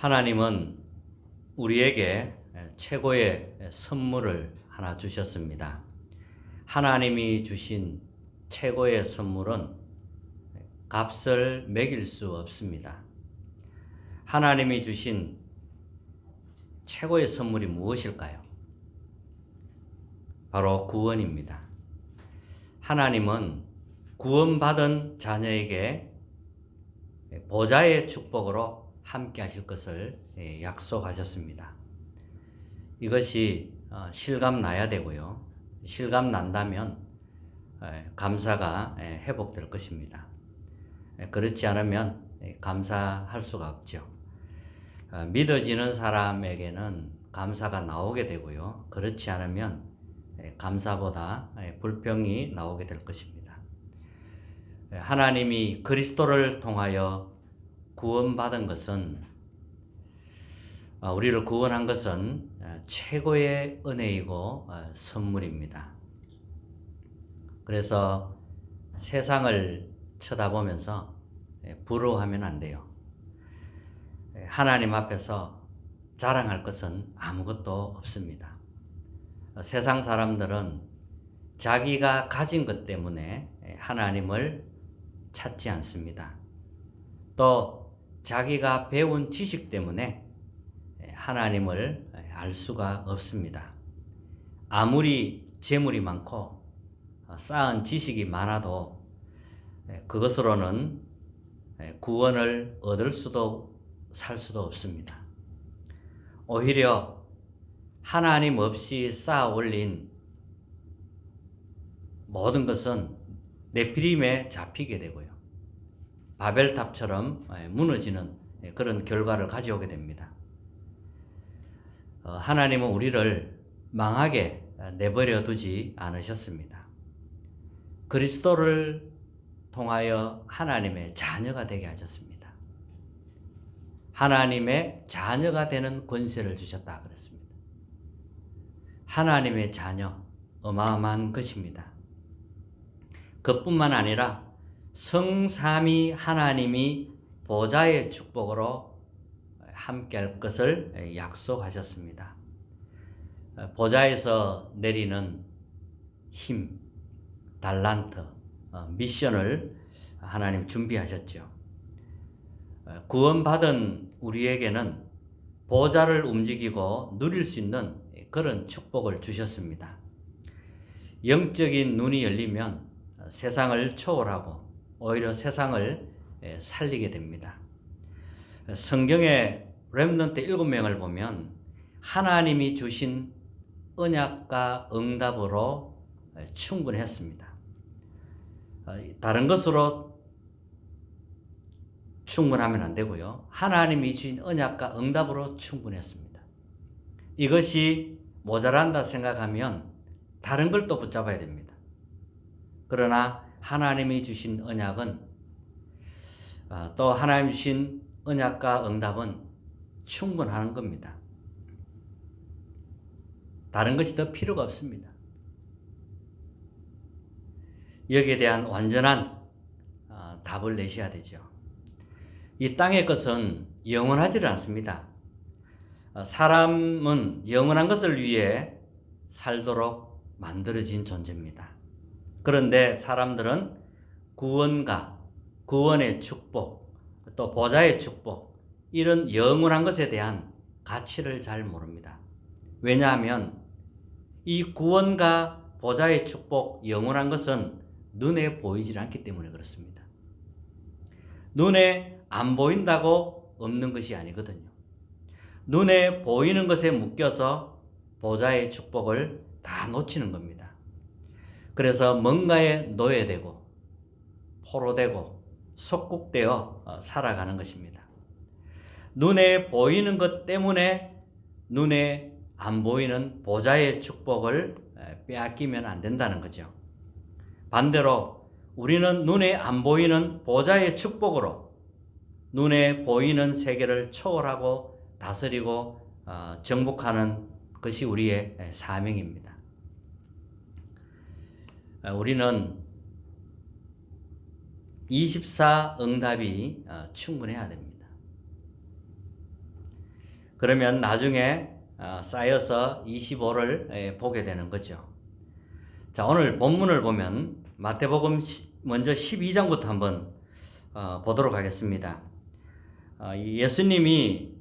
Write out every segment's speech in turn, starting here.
하나님은 우리에게 최고의 선물을 하나 주셨습니다. 하나님이 주신 최고의 선물은 값을 매길 수 없습니다. 하나님이 주신 최고의 선물이 무엇일까요? 바로 구원입니다. 하나님은 구원받은 자녀에게 보좌의 축복으로 함께 하실 것을 약속하셨습니다. 이것이 실감 나야 되고요. 실감 난다면 감사가 회복될 것입니다. 그렇지 않으면 감사할 수가 없죠. 믿어지는 사람에게는 감사가 나오게 되고요. 그렇지 않으면 감사보다 불평이 나오게 될 것입니다. 하나님이 그리스도를 통하여 구원받은 것은, 우리를 구원한 것은 최고의 은혜이고 선물입니다. 그래서 세상을 쳐다보면서 부러워하면 안 돼요. 하나님 앞에서 자랑할 것은 아무것도 없습니다. 세상 사람들은 자기가 가진 것 때문에 하나님을 찾지 않습니다. 또 자기가 배운 지식 때문에 하나님을 알 수가 없습니다. 아무리 재물이 많고 쌓은 지식이 많아도 그것으로는 구원을 얻을 수도 살 수도 없습니다. 오히려 하나님 없이 쌓아 올린 모든 것은 네피림에 잡히게 되고요. 바벨탑처럼 무너지는 그런 결과를 가져오게 됩니다. 하나님은 우리를 망하게 내버려 두지 않으셨습니다. 그리스도를 통하여 하나님의 자녀가 되게 하셨습니다. 하나님의 자녀가 되는 권세를 주셨다 그랬습니다. 하나님의 자녀, 어마어마한 것입니다. 그뿐만 아니라 성삼위 하나님이 보좌의 축복으로 함께할 것을 약속하셨습니다. 보좌에서 내리는 힘, 달란트, 미션을 하나님 준비하셨죠. 구원받은 우리에게는 보좌를 움직이고 누릴 수 있는 그런 축복을 주셨습니다. 영적인 눈이 열리면 세상을 초월하고 오히려 세상을 살리게 됩니다. 성경의 렘넌트 7명을 보면 하나님이 주신 언약과 응답으로 충분했습니다. 다른 것으로 충분하면 안 되고요. 하나님이 주신 언약과 응답으로 충분했습니다. 이것이 모자란다 생각하면 다른 걸 또 붙잡아야 됩니다. 그러나 하나님이 주신 언약은, 또 하나님이 주신 언약과 응답은 충분한 겁니다. 다른 것이 더 필요가 없습니다. 여기에 대한 완전한 답을 내셔야 되죠. 이 땅의 것은 영원하지를 않습니다. 사람은 영원한 것을 위해 살도록 만들어진 존재입니다. 그런데 사람들은 구원과 구원의 축복, 또 보좌의 축복, 이런 영원한 것에 대한 가치를 잘 모릅니다. 왜냐하면 이 구원과 보좌의 축복, 영원한 것은 눈에 보이질 않기 때문에 그렇습니다. 눈에 안 보인다고 없는 것이 아니거든요. 눈에 보이는 것에 묶여서 보좌의 축복을 다 놓치는 겁니다. 그래서 뭔가에 노예되고 포로되고 속국되어 살아가는 것입니다. 눈에 보이는 것 때문에 눈에 안 보이는 보좌의 축복을 빼앗기면 안 된다는 거죠. 반대로 우리는 눈에 안 보이는 보좌의 축복으로 눈에 보이는 세계를 초월하고 다스리고 정복하는 것이 우리의 사명입니다. 우리는 24 응답이 충분해야 됩니다. 그러면 나중에 쌓여서 25를 보게 되는 거죠. 자, 오늘 본문을 보면 마태복음 먼저 12장부터 한번 보도록 하겠습니다. 예수님이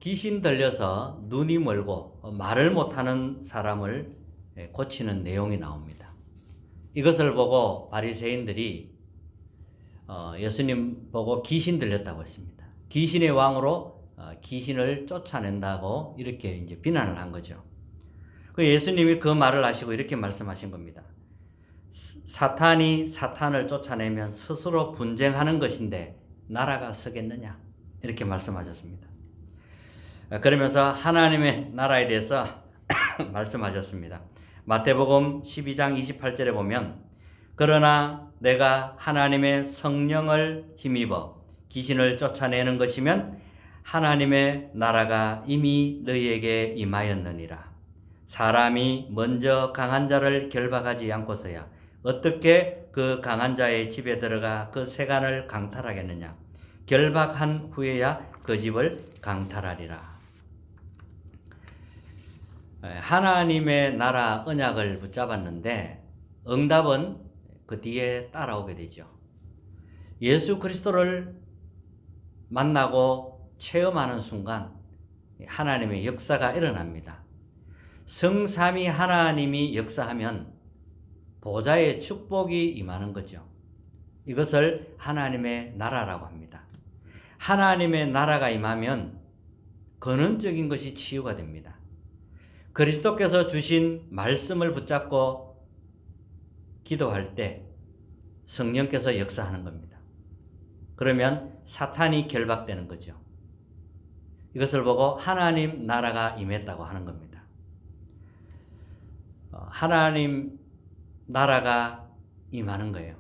귀신 들려서 눈이 멀고 말을 못하는 사람을 고치는 내용이 나옵니다. 이것을 보고 바리새인들이 예수님 보고 귀신 들렸다고 했습니다. 귀신의 왕으로 귀신을 쫓아낸다고 이렇게 이제 비난을 한 거죠. 그 예수님이 그 말을 하시고 이렇게 말씀하신 겁니다. 사탄이 사탄을 쫓아내면 스스로 분쟁하는 것인데 나라가 서겠느냐? 이렇게 말씀하셨습니다. 그러면서 하나님의 나라에 대해서 말씀하셨습니다. 마태복음 12장 28절에 보면 그러나 내가 하나님의 성령을 힘입어 귀신을 쫓아내는 것이면 하나님의 나라가 이미 너희에게 임하였느니라. 사람이 먼저 강한 자를 결박하지 않고서야 어떻게 그 강한 자의 집에 들어가 그 세간을 강탈하겠느냐. 결박한 후에야 그 집을 강탈하리라. 하나님의 나라 언약을 붙잡았는데 응답은 그 뒤에 따라오게 되죠. 예수 그리스도를 만나고 체험하는 순간 하나님의 역사가 일어납니다. 성삼위 하나님이 역사하면 보좌의 축복이 임하는 거죠. 이것을 하나님의 나라라고 합니다. 하나님의 나라가 임하면 근원적인 것이 치유가 됩니다. 그리스도께서 주신 말씀을 붙잡고 기도할 때 성령께서 역사하는 겁니다. 그러면 사탄이 결박되는 거죠. 이것을 보고 하나님 나라가 임했다고 하는 겁니다. 하나님 나라가 임하는 거예요.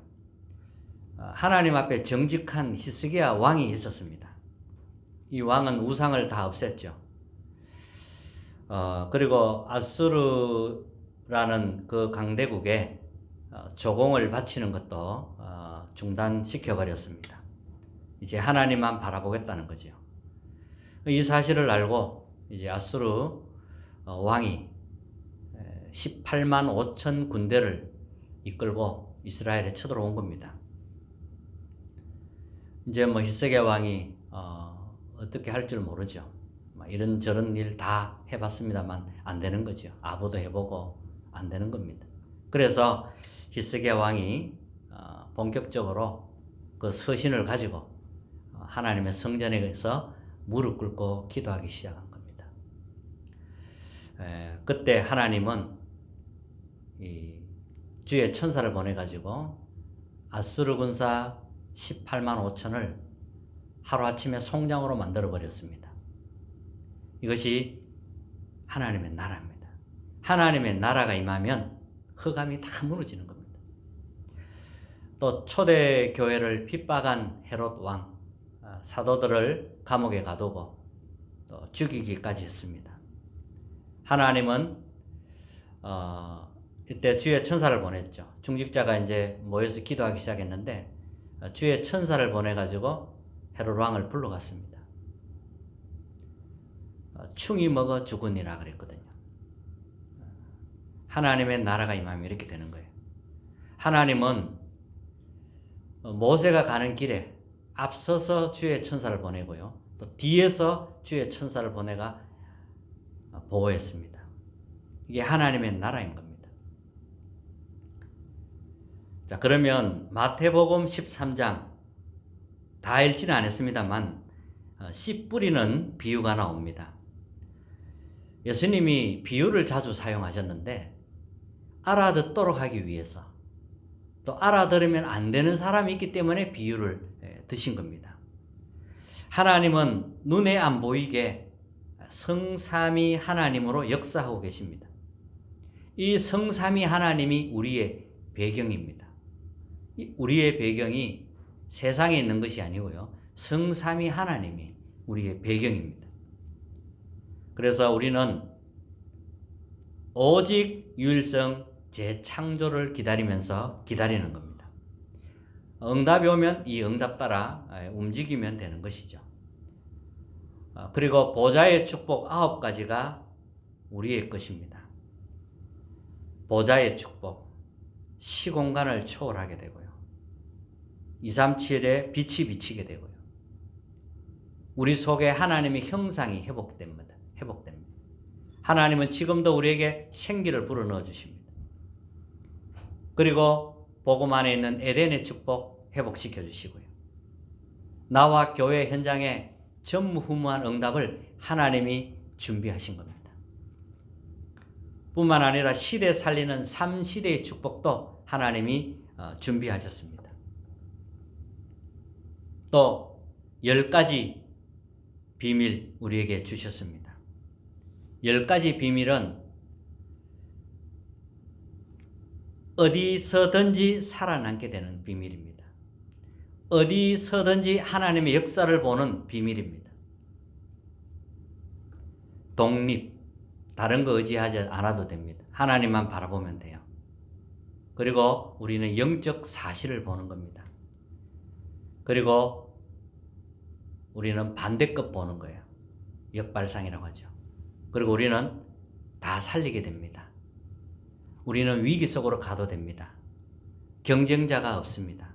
하나님 앞에 정직한 히스기야 왕이 있었습니다. 이 왕은 우상을 다 없앴죠. 그리고 아수르라는 그 강대국에 조공을 바치는 것도 중단시켜 버렸습니다. 이제 하나님만 바라보겠다는 거죠. 이 사실을 알고 이제 아수르 왕이 18만 5천 군대를 이끌고 이스라엘에 쳐들어온 겁니다. 이제 뭐 히스기야 왕이 어떻게 할 줄 모르죠. 이런저런 일 다 해봤습니다만 안 되는 거죠. 아부도 해보고 안 되는 겁니다. 그래서 히스기야 왕이 본격적으로 그 서신을 가지고 하나님의 성전에서 무릎 꿇고 기도하기 시작한 겁니다. 그때 하나님은 이 주의 천사를 보내가지고 아수르 군사 18만 5천을 하루아침에 송장으로 만들어 버렸습니다. 이것이 하나님의 나라입니다. 하나님의 나라가 임하면 흑암이 다 무너지는 겁니다. 또 초대 교회를 핍박한 헤롯 왕, 사도들을 감옥에 가두고 또 죽이기까지 했습니다. 하나님은 이때 주의 천사를 보냈죠. 중직자가 이제 모여서 기도하기 시작했는데 주의 천사를 보내가지고 헤롯 왕을 불러갔습니다. 충이 먹어 죽으니라 그랬거든요. 하나님의 나라가 임하면 이렇게 되는 거예요. 하나님은 모세가 가는 길에 앞서서 주의 천사를 보내고요. 또 뒤에서 주의 천사를 보내가 보호했습니다. 이게 하나님의 나라인 겁니다. 자, 그러면 마태복음 13장 다 읽지는 않았습니다만 씨 뿌리는 비유가 나옵니다. 예수님이 비유를 자주 사용하셨는데 알아듣도록 하기 위해서 또 알아들으면 안 되는 사람이 있기 때문에 비유를 드신 겁니다. 하나님은 눈에 안 보이게 성삼위 하나님으로 역사하고 계십니다. 이 성삼위 하나님이 우리의 배경입니다. 우리의 배경이 세상에 있는 것이 아니고요. 성삼위 하나님이 우리의 배경입니다. 그래서 우리는 오직 유일성 재창조를 기다리면서 기다리는 겁니다. 응답이 오면 이 응답 따라 움직이면 되는 것이죠. 그리고 보좌의 축복 9가지가 우리의 것입니다. 보좌의 축복, 시공간을 초월하게 되고요. 237의 빛이 비치게 되고요. 우리 속에 하나님의 형상이 회복됩니다. 하나님은 지금도 우리에게 생기를 불어넣어 주십니다. 그리고 복음 안에 있는 에덴의 축복 회복시켜 주시고요. 나와 교회 현장에 전무후무한 응답을 하나님이 준비하신 겁니다. 뿐만 아니라 시대 살리는 3시대의 축복도 하나님이 준비하셨습니다. 또 10가지 비밀 우리에게 주셨습니다. 10가지 비밀은 어디서든지 살아남게 되는 비밀입니다. 어디서든지 하나님의 역사를 보는 비밀입니다. 독립, 다른 거 의지하지 않아도 됩니다. 하나님만 바라보면 돼요. 그리고 우리는 영적 사실을 보는 겁니다. 그리고 우리는 반대급 보는 거예요. 역발상이라고 하죠. 그리고 우리는 다 살리게 됩니다. 우리는 위기 속으로 가도 됩니다. 경쟁자가 없습니다.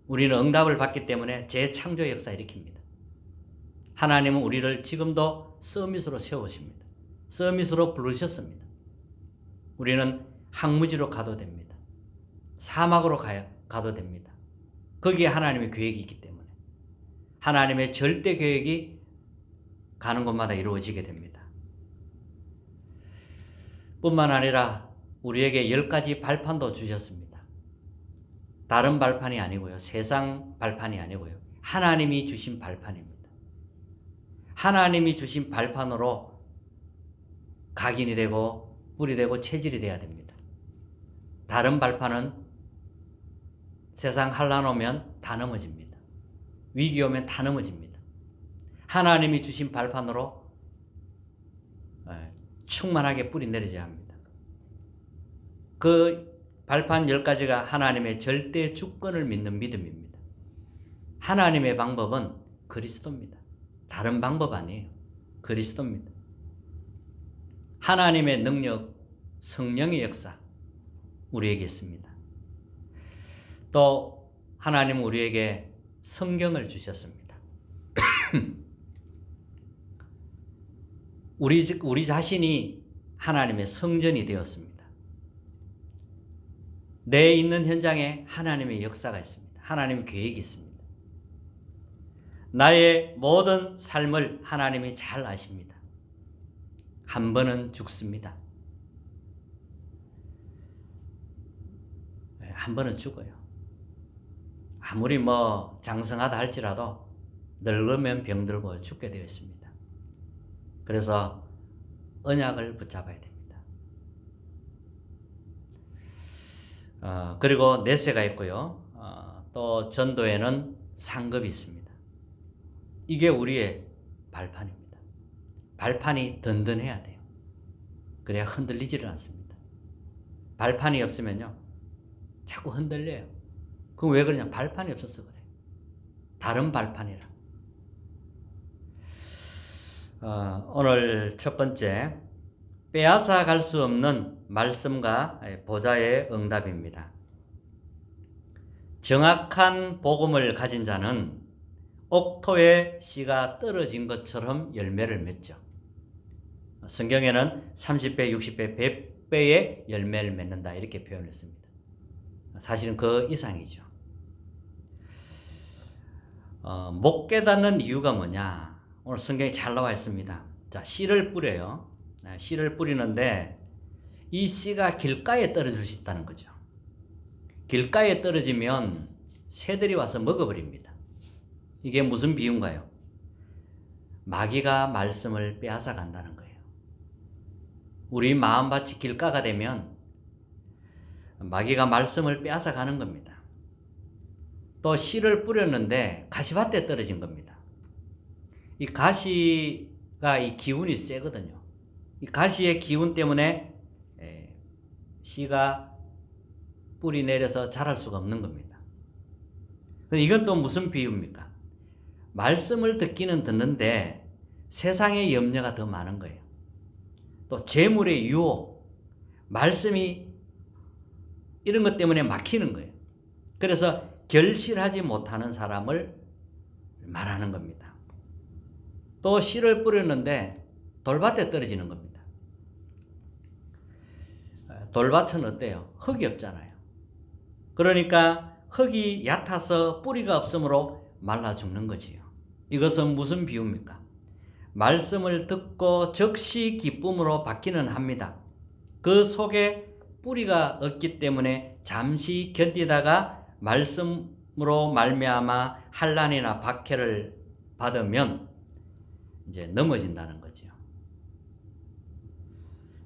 우리는 응답을 받기 때문에 재창조 역사 일으킵니다. 하나님은 우리를 지금도 서밋으로 세우십니다. 서밋으로 부르셨습니다. 우리는 항무지로 가도 됩니다. 사막으로 가도 됩니다. 거기에 하나님의 계획이 있기 때문에 하나님의 절대 계획이 가는 곳마다 이루어지게 됩니다. 뿐만 아니라 우리에게 10가지 발판도 주셨습니다. 다른 발판이 아니고요. 세상 발판이 아니고요. 하나님이 주신 발판입니다. 하나님이 주신 발판으로 각인이 되고 뿔이 되고 체질이 돼야 됩니다. 다른 발판은 세상 환난 오면 다 넘어집니다. 위기 오면 다 넘어집니다. 하나님이 주신 발판으로 충만하게 뿌리 내려져야 합니다. 그 발판 10가지가 하나님의 절대 주권을 믿는 믿음입니다. 하나님의 방법은 그리스도입니다. 다른 방법 아니에요. 그리스도입니다. 하나님의 능력, 성령의 역사 우리에게 있습니다. 또 하나님은 우리에게 성경을 주셨습니다. 우리 자신이 하나님의 성전이 되었습니다. 내 있는 현장에 하나님의 역사가 있습니다. 하나님의 계획이 있습니다. 나의 모든 삶을 하나님이 잘 아십니다. 한 번은 죽습니다. 한 번은 죽어요. 아무리 장성하다 할지라도 늙으면 병들고 죽게 되어 있습니다. 그래서 언약을 붙잡아야 됩니다. 그리고 내세가 있고요. 또 전도에는 상급이 있습니다. 이게 우리의 발판입니다. 발판이 든든해야 돼요. 그래야 흔들리지를 않습니다. 발판이 없으면요, 자꾸 흔들려요. 그럼 왜 그러냐? 발판이 없어서 그래요. 다른 발판이라. 오늘 첫 번째, 빼앗아 갈 수 없는 말씀과 보좌의 응답입니다. 정확한 복음을 가진 자는 옥토에 씨가 떨어진 것처럼 열매를 맺죠. 성경에는 30배, 60배, 100배의 열매를 맺는다 이렇게 표현했습니다. 사실은 그 이상이죠. 못 깨닫는 이유가 뭐냐? 오늘 성경에 잘 나와 있습니다. 자, 씨를 뿌려요. 씨를 뿌리는데 이 씨가 길가에 떨어질 수 있다는 거죠. 길가에 떨어지면 새들이 와서 먹어버립니다. 이게 무슨 비유인가요? 마귀가 말씀을 빼앗아 간다는 거예요. 우리 마음밭이 길가가 되면 마귀가 말씀을 빼앗아 가는 겁니다. 또 씨를 뿌렸는데 가시밭에 떨어진 겁니다. 이 가시가 이 기운이 세거든요. 이 가시의 기운 때문에 씨가 뿌리 내려서 자랄 수가 없는 겁니다. 이건 또 무슨 비유입니까? 말씀을 듣기는 듣는데 세상의 염려가 더 많은 거예요. 또 재물의 유혹, 말씀이 이런 것 때문에 막히는 거예요. 그래서 결실하지 못하는 사람을 말하는 겁니다. 또 씨를 뿌렸는데 돌밭에 떨어지는 겁니다. 돌밭은 어때요? 흙이 없잖아요. 그러니까 흙이 얕아서 뿌리가 없으므로 말라 죽는 거지요. 이것은 무슨 비유입니까? 말씀을 듣고 즉시 기쁨으로 받기는 합니다. 그 속에 뿌리가 없기 때문에 잠시 견디다가 말씀으로 말미암아 환난이나 박해를 받으면 이제 넘어진다는 거죠.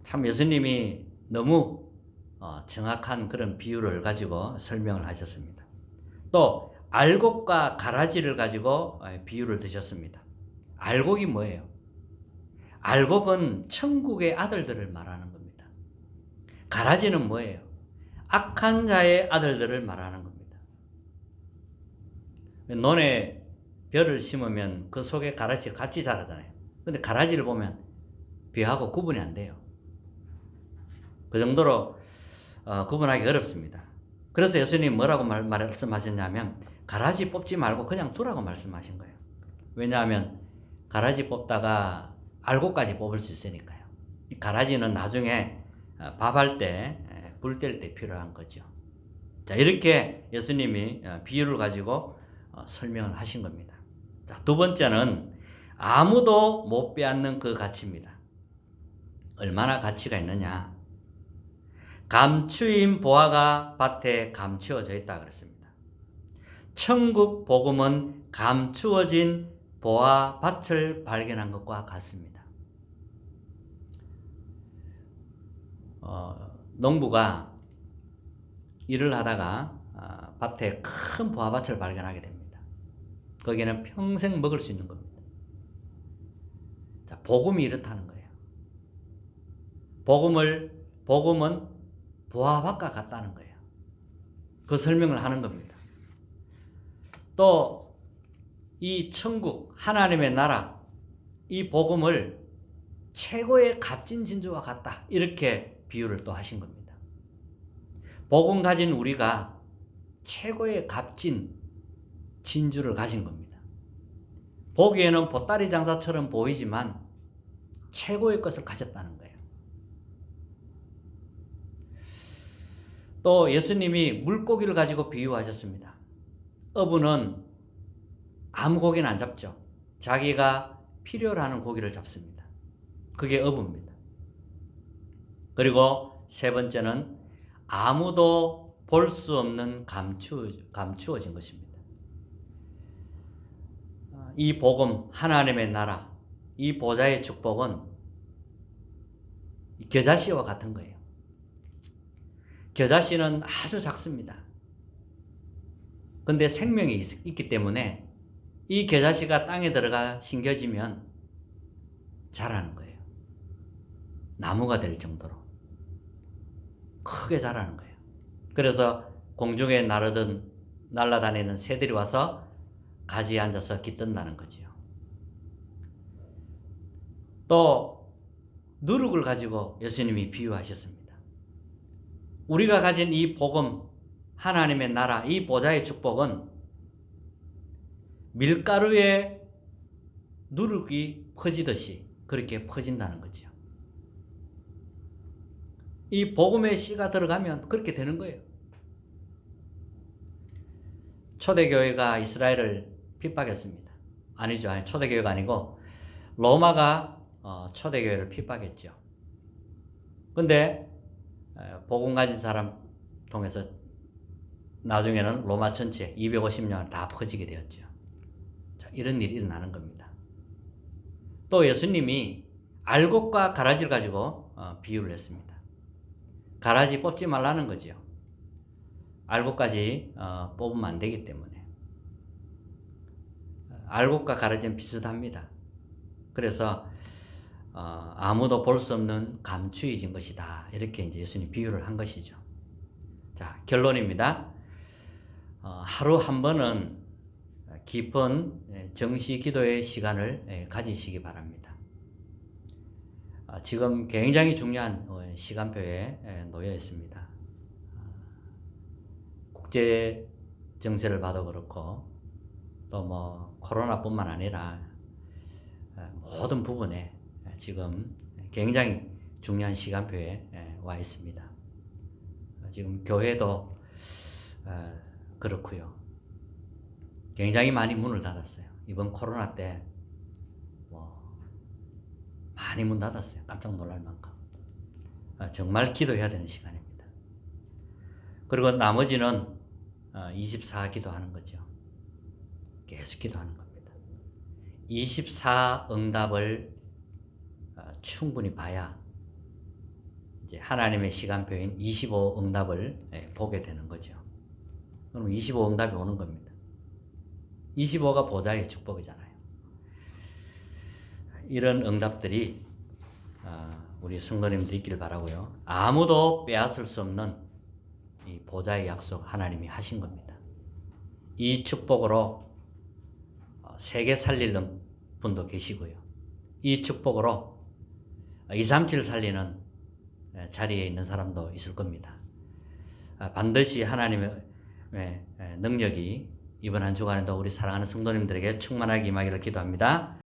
참 예수님이 너무 정확한 그런 비유를 가지고 설명을 하셨습니다. 또 알곡과 가라지를 가지고 비유를 드셨습니다. 알곡이 뭐예요? 알곡은 천국의 아들들을 말하는 겁니다. 가라지는 뭐예요? 악한 자의 아들들을 말하는 겁니다. 논에 벼를 심으면 그 속에 가라지가 같이 자라잖아요. 근데 가라지를 보면 벼하고 구분이 안 돼요. 그 정도로 구분하기 어렵습니다. 그래서 예수님 뭐라고 말씀하셨냐면 가라지 뽑지 말고 그냥 두라고 말씀하신 거예요. 왜냐하면 가라지 뽑다가 알곡까지 뽑을 수 있으니까요. 이 가라지는 나중에 밥할 때, 불 뗄 때 필요한 거죠. 자, 이렇게 예수님이 비유를 가지고 설명을 하신 겁니다. 자, 두 번째는 아무도 못 빼앗는 그 가치입니다. 얼마나 가치가 있느냐? 감추인 보화가 밭에 감추어져 있다 그랬습니다. 천국 복음은 감추어진 보화 밭을 발견한 것과 같습니다. 농부가 일을 하다가 밭에 큰 보화밭을 발견하게 됩니다. 거기에는 평생 먹을 수 있는 겁니다. 자, 복음이 이렇다는 거예요. 복음은 보화밭과 같다는 거예요. 그 설명을 하는 겁니다. 또 이 천국, 하나님의 나라, 이 복음을 최고의 값진 진주와 같다. 이렇게 비유를 또 하신 겁니다. 복음 가진 우리가 최고의 값진 진주를 가진 겁니다. 보기에는 보따리 장사처럼 보이지만 최고의 것을 가졌다는 거예요. 또 예수님이 물고기를 가지고 비유하셨습니다. 어부는 아무 고기는 안 잡죠. 자기가 필요로 하는 고기를 잡습니다. 그게 어부입니다. 그리고 세 번째는 아무도 볼 수 없는 감추어진 것입니다. 이 복음, 하나님의 나라, 이 보좌의 축복은 겨자씨와 같은 거예요. 겨자씨는 아주 작습니다. 근데 생명이 있기 때문에 이 겨자씨가 땅에 들어가 심겨지면 자라는 거예요. 나무가 될 정도로 크게 자라는 거예요. 그래서 공중에 날아다니는 새들이 와서 가지에 앉아서 깃든다는 거지요. 또 누룩을 가지고 예수님이 비유하셨습니다. 우리가 가진 이 복음, 하나님의 나라, 이 보좌의 축복은 밀가루에 누룩이 퍼지듯이 그렇게 퍼진다는 거죠. 이 복음의 씨가 들어가면 그렇게 되는 거예요. 초대교회가 이스라엘을 핍박했습니다. 아니죠. 초대교회가 아니고 로마가 초대교회를 핍박했죠. 근데 복음 가진 사람 통해서 나중에는 로마 전체 250년 다 퍼지게 되었죠. 자, 이런 일이 일어나는 겁니다. 또 예수님이 알곡과 가라지를 가지고 비유를 했습니다. 가라지 뽑지 말라는 거죠. 알곡까지 뽑으면 안 되기 때문에. 알곡과 가라지는 비슷합니다. 그래서 아무도 볼 수 없는 감추어진 것이다. 이렇게 이제 예수님 비유를 한 것이죠. 자, 결론입니다. 하루 한 번은 깊은 정시 기도의 시간을 가지시기 바랍니다. 지금 굉장히 중요한 시간표에 놓여 있습니다. 국제 정세를 봐도 그렇고 또 뭐 코로나뿐만 아니라 모든 부분에 지금 굉장히 중요한 시간표에 와 있습니다. 지금 교회도 그렇고요. 굉장히 많이 문을 닫았어요. 이번 코로나 때 많이 문 닫았어요. 깜짝 놀랄 만큼. 정말 기도해야 되는 시간입니다. 그리고 나머지는 24 기도하는 거죠. 계속 기도하는 겁니다. 24 응답을 충분히 봐야 이제 하나님의 시간표인 25 응답을 보게 되는 거죠. 그럼 25 응답이 오는 겁니다. 25가 보좌의 축복이잖아요. 이런 응답들이 우리 성도님들이 있기를 바라고요. 아무도 빼앗을 수 없는 이 보좌의 약속 하나님이 하신 겁니다. 이 축복으로 세계 살리는 분도 계시고요. 이 축복으로 237 살리는 자리에 있는 사람도 있을 겁니다. 반드시 하나님의 능력이 이번 한 주간에도 우리 사랑하는 성도님들에게 충만하게 임하기를 기도합니다.